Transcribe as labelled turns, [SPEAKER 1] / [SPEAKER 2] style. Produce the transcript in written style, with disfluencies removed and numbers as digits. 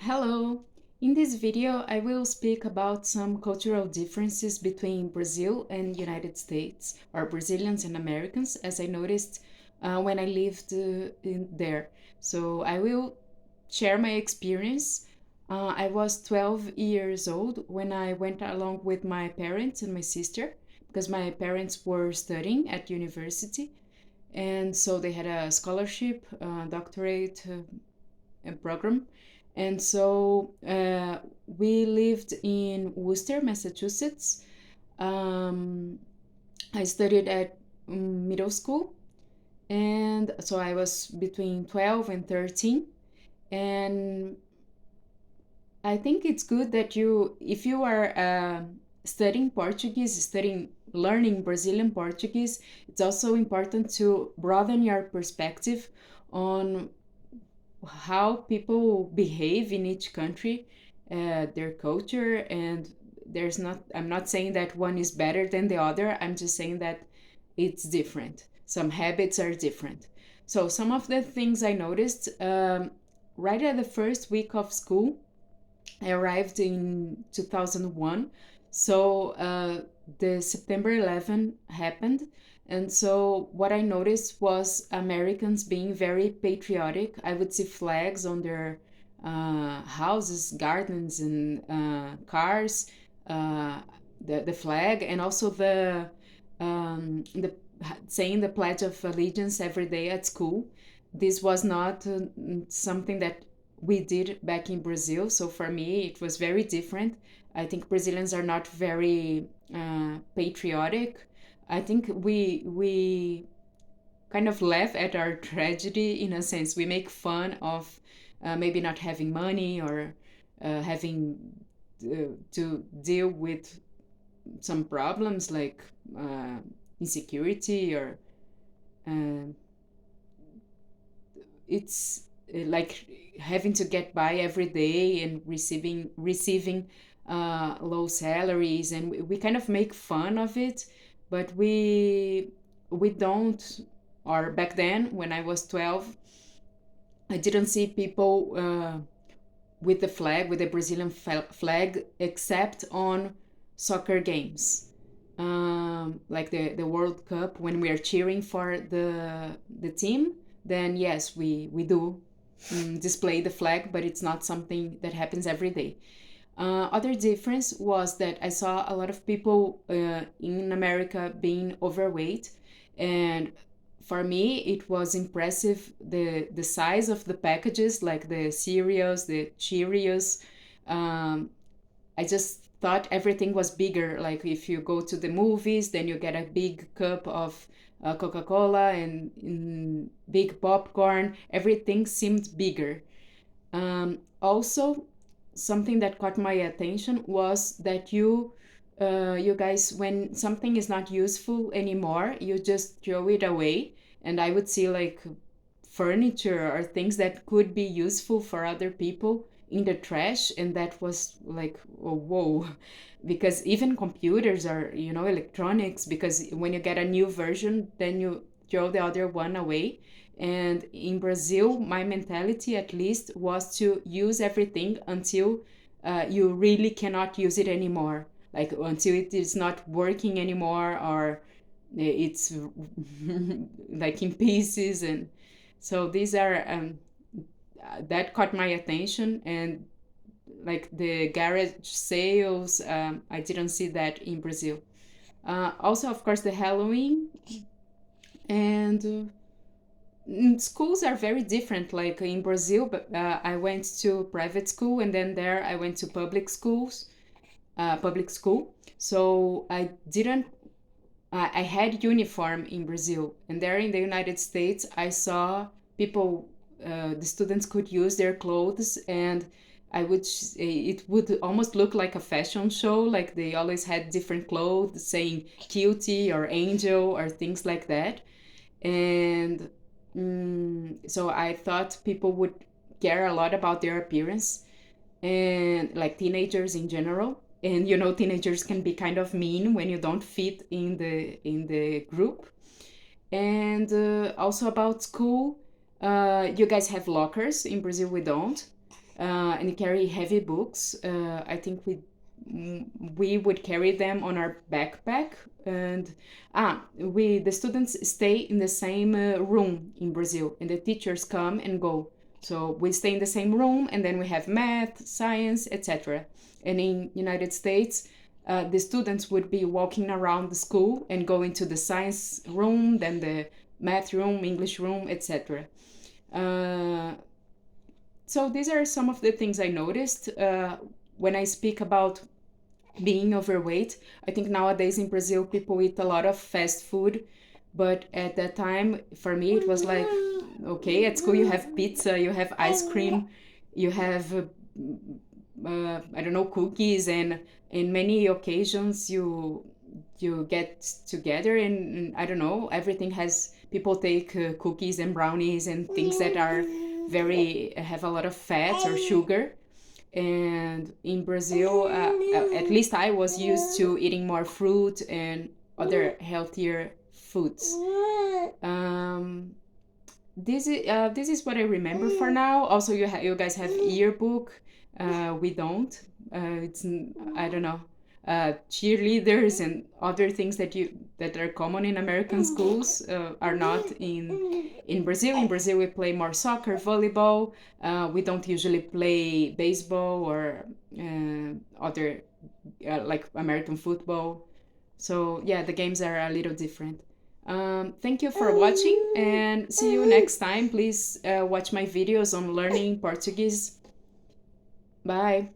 [SPEAKER 1] Hello! In this video, I will speak about some cultural differences between Brazil and United States, or Brazilians and Americans, as I noticed when I lived there. So I will share my experience. I was 12 years old when I went along with my parents and my sister, because my parents were studying at university, and so they had a scholarship, doctorate program. And so we lived in Worcester, Massachusetts. Um, I studied at middle school, and so I was between 12 and 13. And I think it's good that if you are studying Portuguese, learning Brazilian Portuguese, it's also important to broaden your perspective on how people behave in each country, their culture, and I'm not saying that one is better than the other. I'm just saying that it's different. Some habits are different. So some of the things I noticed right at the first week of school, I arrived in 2001. So the September 11 happened. And so what I noticed was Americans being very patriotic. I would see flags on their houses, gardens, and cars, uh, the flag, and also the saying the Pledge of Allegiance every day at school. This was not something that we did back in Brazil. So for me, it was very different. I think Brazilians are not very patriotic. I think we kind of laugh at our tragedy in a sense. We make fun of maybe not having money or having to deal with some problems like insecurity or uh, it's like having to get by every day and receiving low salaries, and we kind of make fun of it, but we don't. Or back then when I was 12, I didn't see people with the flag, with the Brazilian flag, except on soccer games, like the World Cup, when we are cheering for the team. Then yes, we do display the flag, but it's not something that happens every day. Other difference was that I saw a lot of people in America being overweight, and for me it was impressive the size of the packages, like the cereals, the Cheerios. Um, I just thought everything was bigger. Like if you go to the movies, then you get a big cup of Coca-Cola and big popcorn. Everything seemed bigger. Also, something that caught my attention was that you guys, when something is not useful anymore, you just throw it away. And I would see like furniture or things that could be useful for other people in the trash, and that was like, oh, whoa. Because even computers are, electronics, because when you get a new version, then you throw the other one away. And in Brazil, my mentality at least was to use everything until you really cannot use it anymore, like until it is not working anymore, or it's like in pieces. And so these are that caught my attention. And like the garage sales, I didn't see that in Brazil. Also, of course, the Halloween. And schools are very different. Like in Brazil, but I went to private school, and then there I went to public school. So I had uniform in Brazil, and there in the United States, I saw people, the students could use their clothes, and it would almost look like a fashion show. Like they always had different clothes saying cutie or angel or things like that. And so I thought people would care a lot about their appearance, and like teenagers in general. And teenagers can be kind of mean when you don't fit in the group. And also about school, you guys have lockers. In Brazil we don't. and carry heavy books. I think we would carry them on our backpack, and we the students stay in the same room in Brazil, and the teachers come and go. So we stay in the same room, and then we have math, science, etc. And in United States, the students would be walking around the school and going to the science room, then the math room, English room, etc. Uh, so these are some of the things I noticed when I speak about being overweight. I think nowadays in Brazil, people eat a lot of fast food. But at that time, for me, it was like, okay, at school you have pizza, you have ice cream, you have, I don't know, cookies, and in many occasions you get together, and I don't know, everything has, people take cookies and brownies and things that are very, have a lot of fat or sugar. And in Brazil, at least I was used to eating more fruit and other healthier foods. Um, this is what I remember for now. Also, you guys have yearbook. We don't. I don't know. Cheerleaders and other things that are common in American schools are not in Brazil. In Brazil, we play more soccer, volleyball. We don't usually play baseball or other like American football. So yeah, the games are a little different. Thank you for watching, and see you next time. Please watch my videos on learning Portuguese. Bye.